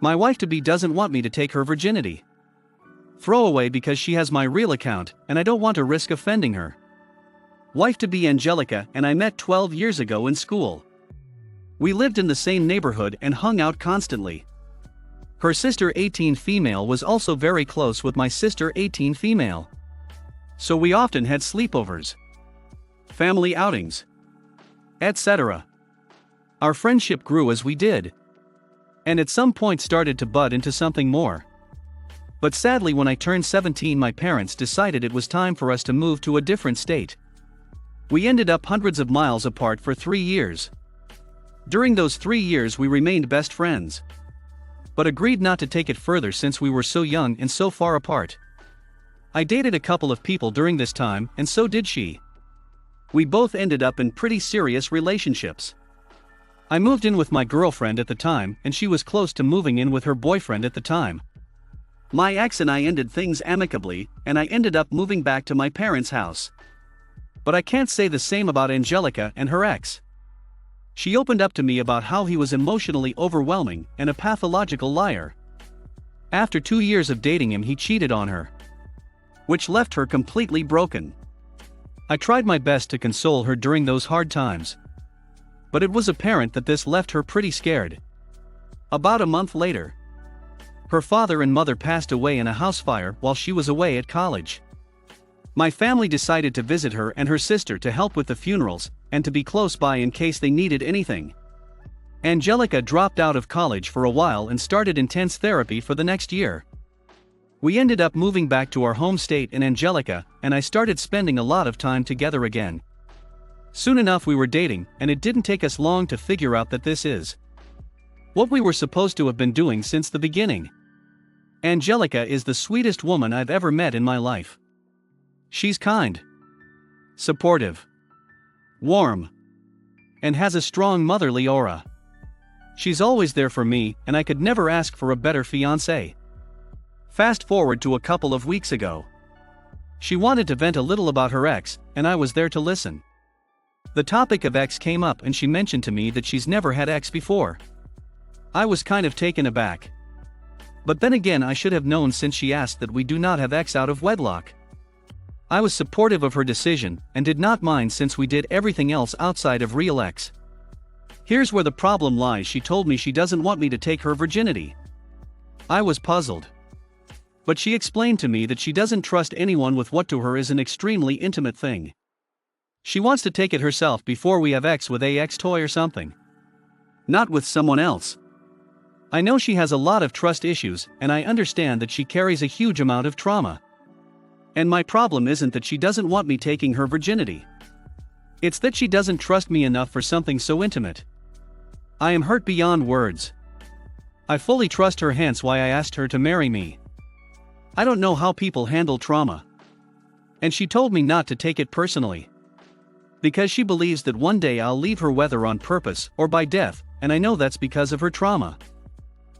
My wife-to-be doesn't want me to take her virginity. Throwaway because she has my real account, and I don't want to risk offending her. Wife-to-be Angelica and I met 12 years ago in school. We lived in the same neighborhood and hung out constantly. Her sister 18 female was also very close with my sister 18 female. So we often had sleepovers, family outings, etc. Our friendship grew as we did, and at some point started to bud into something more. But sadly, when I turned 17, my parents decided it was time for us to move to a different state. We ended up hundreds of miles apart for 3 years. During those 3 years we remained best friends, but agreed not to take it further since we were so young and so far apart. I dated a couple of people during this time, and so did she. We both ended up in pretty serious relationships. I moved in with my girlfriend at the time, and she was close to moving in with her boyfriend at the time. My ex and I ended things amicably, and I ended up moving back to my parents' house. But I can't say the same about Angelica and her ex. She opened up to me about how he was emotionally overwhelming and a pathological liar. After 2 years of dating him, he cheated on her, which left her completely broken. I tried my best to console her during those hard times, but it was apparent that this left her pretty scared. About a month later, her father and mother passed away in a house fire while she was away at college. My family decided to visit her and her sister to help with the funerals, and to be close by in case they needed anything. Angelica dropped out of college for a while and started intense therapy for the next year. We ended up moving back to our home state, and Angelica and I started spending a lot of time together again. Soon enough we were dating, and it didn't take us long to figure out that this is what we were supposed to have been doing since the beginning. Angelica is the sweetest woman I've ever met in my life. She's kind, supportive, warm, and has a strong motherly aura. She's always there for me, and I could never ask for a better fiancé. Fast forward to a couple of weeks ago. She wanted to vent a little about her ex, and I was there to listen. The topic of ex came up, and she mentioned to me that she's never had ex before. I was kind of taken aback. But then again, I should have known since she asked that we do not have ex out of wedlock. I was supportive of her decision, and did not mind since we did everything else outside of real ex. Here's where the problem lies. She told me she doesn't want me to take her virginity. I was puzzled. But she explained to me that she doesn't trust anyone with what to her is an extremely intimate thing. She wants to take it herself before we have ex with a ex toy or something. Not with someone else. I know she has a lot of trust issues, and I understand that she carries a huge amount of trauma. And my problem isn't that she doesn't want me taking her virginity. It's that she doesn't trust me enough for something so intimate. I am hurt beyond words. I fully trust her, hence why I asked her to marry me. I don't know how people handle trauma. And she told me not to take it personally, because she believes that one day I'll leave her, whether on purpose or by death, and I know that's because of her trauma.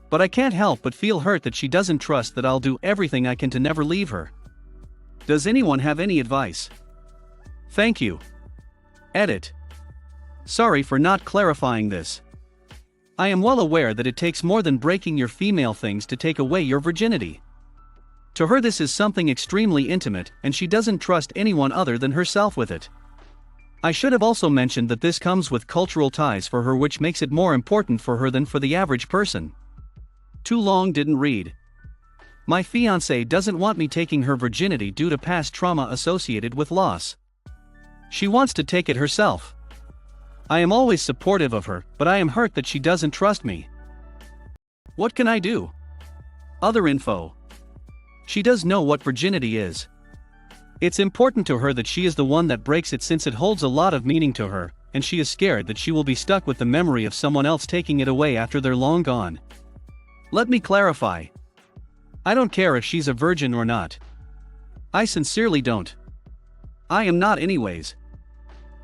But I can't help but feel hurt that she doesn't trust that I'll do everything I can to never leave her. Does anyone have any advice? Thank you. Edit. Sorry for not clarifying this. I am well aware that it takes more than breaking your female things to take away your virginity. To her, this is something extremely intimate, and she doesn't trust anyone other than herself with it. I should have also mentioned that this comes with cultural ties for her, which makes it more important for her than for the average person. Too long didn't read. My fiancé doesn't want me taking her virginity due to past trauma associated with loss. She wants to take it herself. I am always supportive of her, but I am hurt that she doesn't trust me. What can I do? Other info. She does know what virginity is. It's important to her that she is the one that breaks it, since it holds a lot of meaning to her, and she is scared that she will be stuck with the memory of someone else taking it away after they're long gone. Let me clarify. I don't care if she's a virgin or not. I sincerely don't. I am not anyways.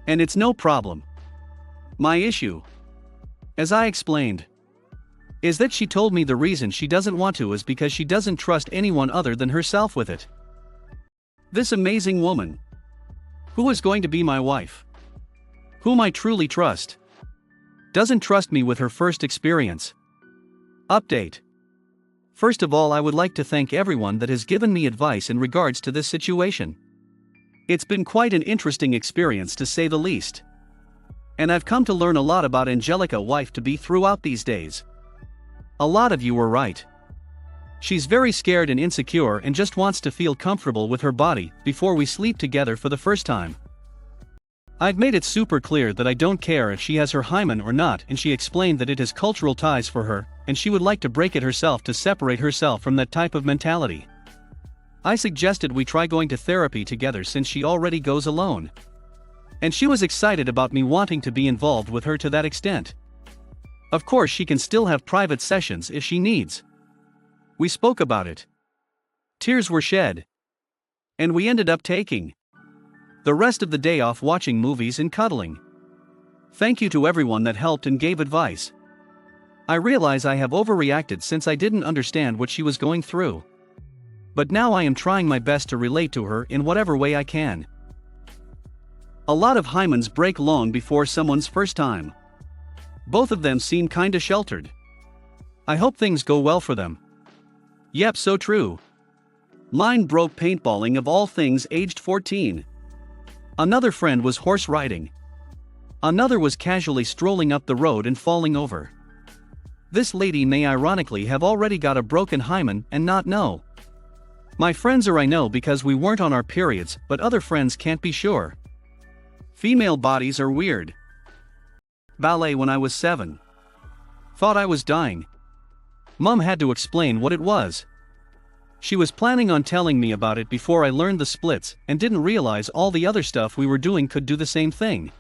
And it's no problem. My issue, as I explained, is that she told me the reason she doesn't want to is because she doesn't trust anyone other than herself with it. This amazing woman, who is going to be my wife, whom I truly trust, doesn't trust me with her first experience. Update. First of all, I would like to thank everyone that has given me advice in regards to this situation. It's been quite an interesting experience to say the least. And I've come to learn a lot about Angelica wife-to-be throughout these days. A lot of you were right. She's very scared and insecure and just wants to feel comfortable with her body before we sleep together for the first time. I've made it super clear that I don't care if she has her hymen or not, and she explained that it has cultural ties for her, and she would like to break it herself to separate herself from that type of mentality. I suggested we try going to therapy together since she already goes alone. And she was excited about me wanting to be involved with her to that extent. Of course, she can still have private sessions if she needs. We spoke about it. Tears were shed. And we ended up taking the rest of the day off watching movies and cuddling. Thank you to everyone that helped and gave advice. I realize I have overreacted since I didn't understand what she was going through. But now I am trying my best to relate to her in whatever way I can. A lot of hymens break long before someone's first time. Both of them seem kinda sheltered. I hope things go well for them. Yep, so true. Mine broke paintballing of all things aged 14. Another friend was horse riding. Another was casually strolling up the road and falling over. This lady may ironically have already got a broken hymen and not know. My friends I know because we weren't on our periods, but other friends can't be sure. Female bodies are weird. Ballet when I was 7. Thought I was dying. Mum had to explain what it was. She was planning on telling me about it before I learned the splits and didn't realize all the other stuff we were doing could do the same thing.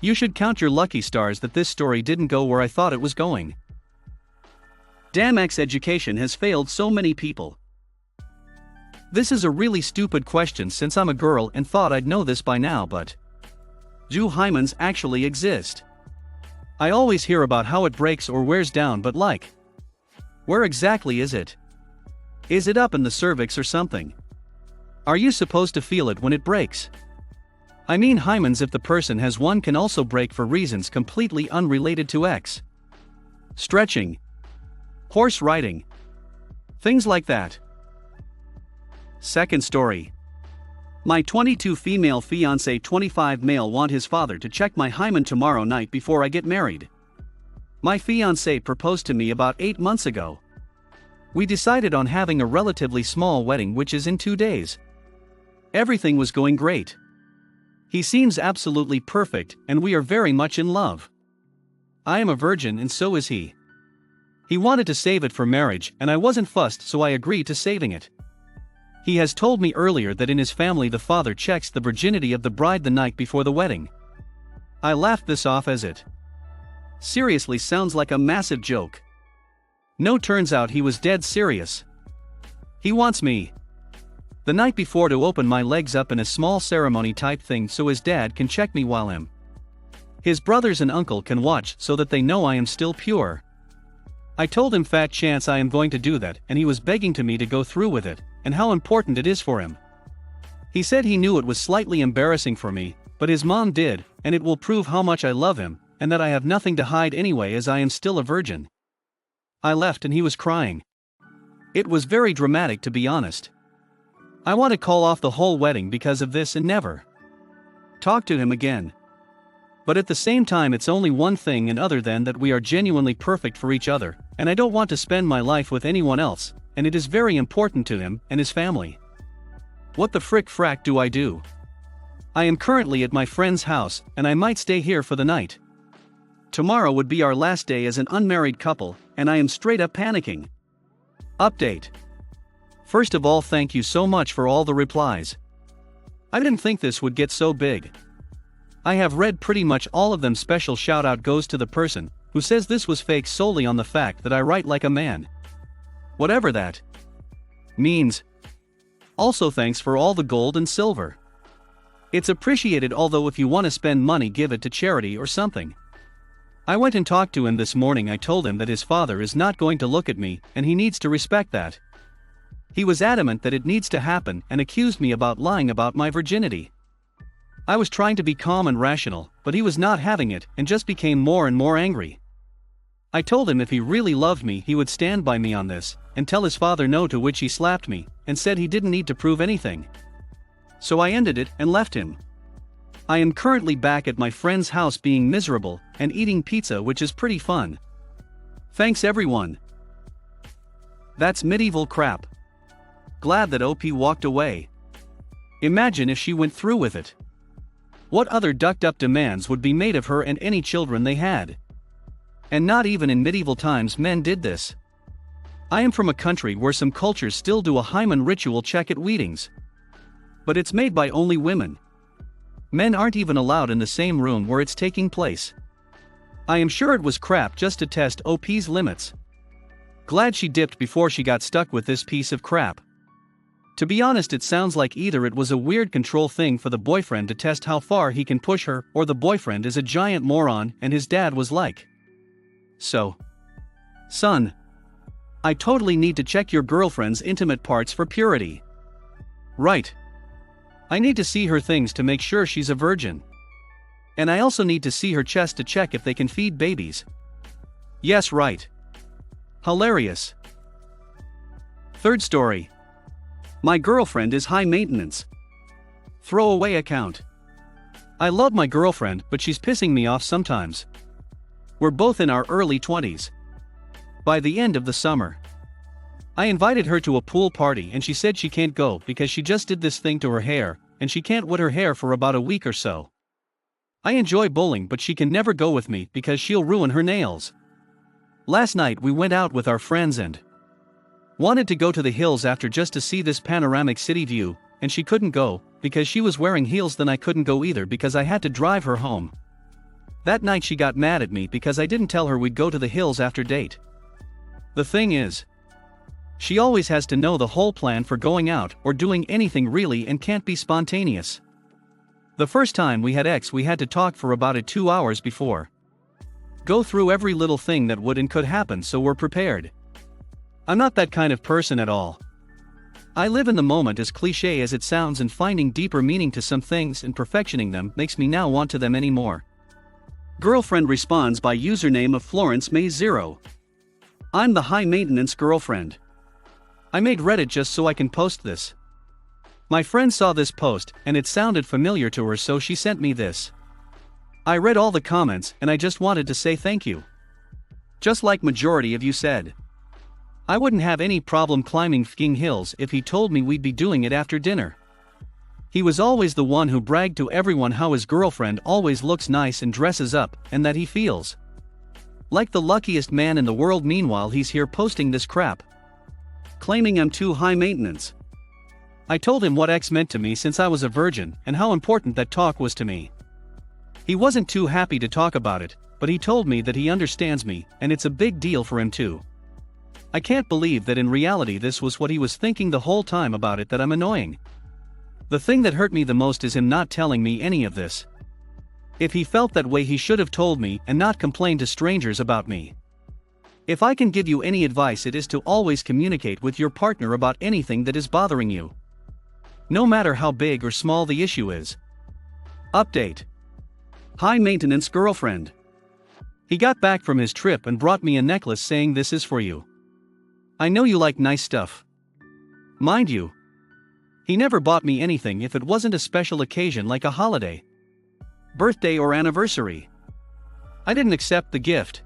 You should count your lucky stars that this story didn't go where I thought it was going. Damn, education has failed so many people. This is a really stupid question since I'm a girl and thought I'd know this by now, but do hymens actually exist? I always hear about how it breaks or wears down, but like, where exactly is it? Is it up in the cervix or something? Are you supposed to feel it when it breaks? I mean, hymens, if the person has one, can also break for reasons completely unrelated to X. Stretching. Horse riding. Things like that. Second story. My 22 female fiancé 25 male want his father to check my hymen tomorrow night before I get married. My fiancé proposed to me about 8 months ago. We decided on having a relatively small wedding, which is in 2 days. Everything was going great. He seems absolutely perfect and we are very much in love. I am a virgin and so is he. He wanted to save it for marriage and I wasn't fussed, so I agreed to saving it. He has told me earlier that in his family the father checks the virginity of the bride the night before the wedding. I laughed this off as it seriously sounds like a massive joke. No, turns out he was dead serious. He wants me the night before to open my legs up in a small ceremony type thing so his dad can check me while his brothers and uncle can watch so that they know I am still pure. I told him fat chance I am going to do that, and he was begging to me to go through with it, and how important it is for him. He said he knew it was slightly embarrassing for me, but his mom did, and it will prove how much I love him, and that I have nothing to hide anyway as I am still a virgin. I left and he was crying. It was very dramatic, to be honest. I want to call off the whole wedding because of this and never talk to him again. But at the same time, it's only one thing, and other than that we are genuinely perfect for each other, and I don't want to spend my life with anyone else, and it is very important to him and his family. What the frack do I do? I am currently at my friend's house, and I might stay here for the night. Tomorrow would be our last day as an unmarried couple, and I am straight up panicking. Update. First of all, thank you so much for all the replies. I didn't think this would get so big. I have read pretty much all of them. Special shout out goes to the person who says this was fake solely on the fact that I write like a man. Whatever that means. Also, thanks for all the gold and silver. It's appreciated, although if you want to spend money, give it to charity or something. I went and talked to him this morning. I told him that his father is not going to look at me and he needs to respect that. He was adamant that it needs to happen and accused me about lying about my virginity. I was trying to be calm and rational, but he was not having it and just became more and more angry. I told him if he really loved me he would stand by me on this, and tell his father no, to which he slapped me, and said he didn't need to prove anything. So I ended it and left him. I am currently back at my friend's house being miserable, and eating pizza, which is pretty fun. Thanks everyone. That's medieval crap. Glad that OP walked away. Imagine if she went through with it. What other ducked up demands would be made of her and any children they had? And not even in medieval times men did this. I am from a country where some cultures still do a hymen ritual check at weddings. But it's made by only women. Men aren't even allowed in the same room where it's taking place. I am sure it was crap just to test OP's limits. Glad she dipped before she got stuck with this piece of crap. To be honest, it sounds like either it was a weird control thing for the boyfriend to test how far he can push her, or the boyfriend is a giant moron and his dad was like, "So, son, I totally need to check your girlfriend's intimate parts for purity. Right. I need to see her things to make sure she's a virgin. And I also need to see her chest to check if they can feed babies." Yes, right. Hilarious. Third story. My girlfriend is high maintenance. Throwaway account. I love my girlfriend, but she's pissing me off sometimes. We're both in our early 20s. By the end of the summer, I invited her to a pool party and she said she can't go because she just did this thing to her hair, and she can't wet her hair for about a week or so. I enjoy bowling, but she can never go with me because she'll ruin her nails. Last night we went out with our friends and wanted to go to the hills after just to see this panoramic city view, and she couldn't go because she was wearing heels. Then I couldn't go either because I had to drive her home. That night she got mad at me because I didn't tell her we'd go to the hills after date. The thing is, she always has to know the whole plan for going out or doing anything really and can't be spontaneous. The first time we had we had to talk for about 2 hours before. Go through every little thing that would and could happen so we're prepared. I'm not that kind of person at all. I live in the moment, as cliche as it sounds, and finding deeper meaning to some things and perfectioning them makes me now want to them anymore. Girlfriend responds by username of Florence May 0. I'm the high maintenance girlfriend. I made Reddit just so I can post this. My friend saw this post and it sounded familiar to her, so she sent me this. I read all the comments and I just wanted to say thank you. Just like majority of you said. I wouldn't have any problem climbing fking hills if he told me we'd be doing it after dinner. He was always the one who bragged to everyone how his girlfriend always looks nice and dresses up, and that he feels like the luckiest man in the world. Meanwhile he's here posting this crap, claiming I'm too high maintenance. I told him what X meant to me since I was a virgin and how important that talk was to me. He wasn't too happy to talk about it, but he told me that he understands me and it's a big deal for him too. I can't believe that in reality this was what he was thinking the whole time about it, that I'm annoying. The thing that hurt me the most is him not telling me any of this. If he felt that way he should have told me and not complained to strangers about me. If I can give you any advice, it is to always communicate with your partner about anything that is bothering you. No matter how big or small the issue is. Update. High maintenance girlfriend. He got back from his trip and brought me a necklace saying this is for you. I know you like nice stuff. Mind you, he never bought me anything if it wasn't a special occasion like a holiday, birthday or anniversary. I didn't accept the gift.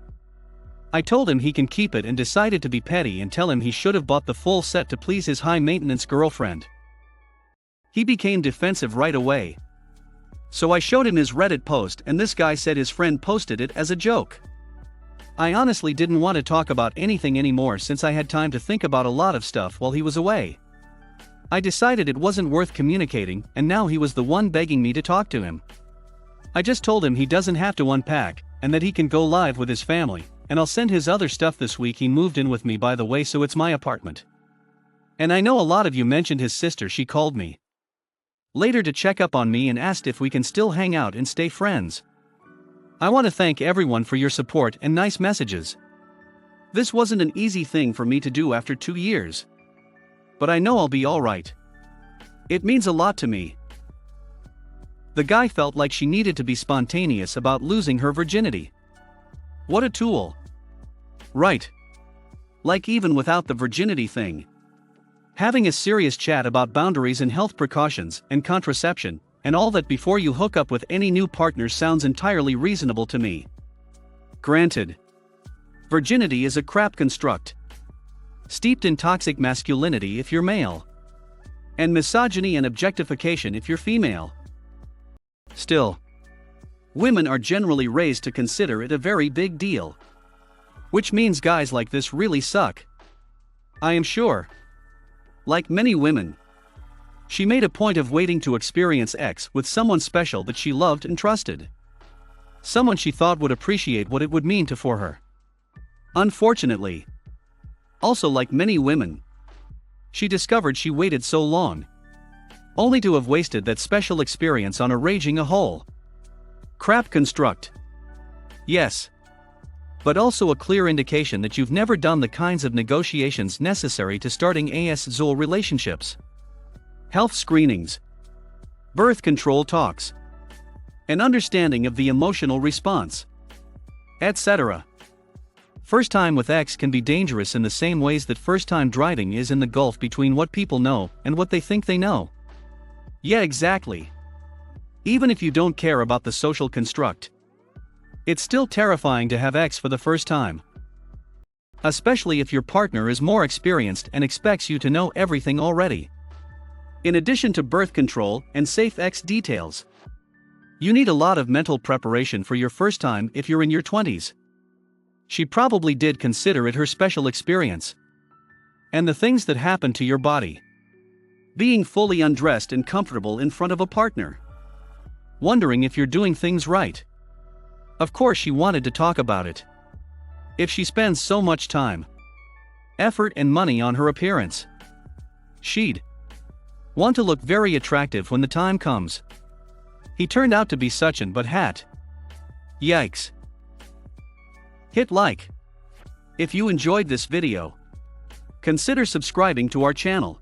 I told him he can keep it and decided to be petty and tell him he should have bought the full set to please his high maintenance girlfriend. He became defensive right away. So I showed him his Reddit post and this guy said his friend posted it as a joke. I honestly didn't want to talk about anything anymore since I had time to think about a lot of stuff while he was away. I decided it wasn't worth communicating, and now he was the one begging me to talk to him. I just told him he doesn't have to unpack, and that he can go live with his family, and I'll send his other stuff this week. He moved in with me, by the way, so it's my apartment. And I know a lot of you mentioned his sister. She called me later to check up on me and asked if we can still hang out and stay friends. I want to thank everyone for your support and nice messages. This wasn't an easy thing for me to do after 2 years. But I know I'll be alright. It means a lot to me. The guy felt like she needed to be spontaneous about losing her virginity. What a tool. Right. Like even without the virginity thing. Having a serious chat about boundaries and health precautions and contraception, and all that before you hook up with any new partner sounds entirely reasonable to me. Granted. Virginity is a crap construct. Steeped in toxic masculinity if you're male. And misogyny and objectification if you're female. Still, women are generally raised to consider it a very big deal. Which means guys like this really suck. I am sure. Like many women, she made a point of waiting to experience X with someone special that she loved and trusted. Someone she thought would appreciate what it would mean to for her. Unfortunately, also like many women, she discovered she waited so long, only to have wasted that special experience on arranging a whole crap construct. Yes. But also a clear indication that you've never done the kinds of negotiations necessary to starting asexual relationships. Health screenings, birth control talks, an understanding of the emotional response, etc. First time with X can be dangerous in the same ways that first time driving is in the gulf between what people know and what they think they know. Yeah, exactly. Even if you don't care about the social construct, it's still terrifying to have X for the first time. Especially if your partner is more experienced and expects you to know everything already. In addition to birth control and safe X details, you need a lot of mental preparation for your first time if you're in your 20s. She probably did consider it her special experience. And the things that happen to your body. Being fully undressed and comfortable in front of a partner. Wondering if you're doing things right. Of course she wanted to talk about it. If she spends so much time, effort and money on her appearance, she'd want to look very attractive when the time comes. He turned out to be such an but hat. Yikes. Hit like if you enjoyed this video. Consider subscribing to our channel.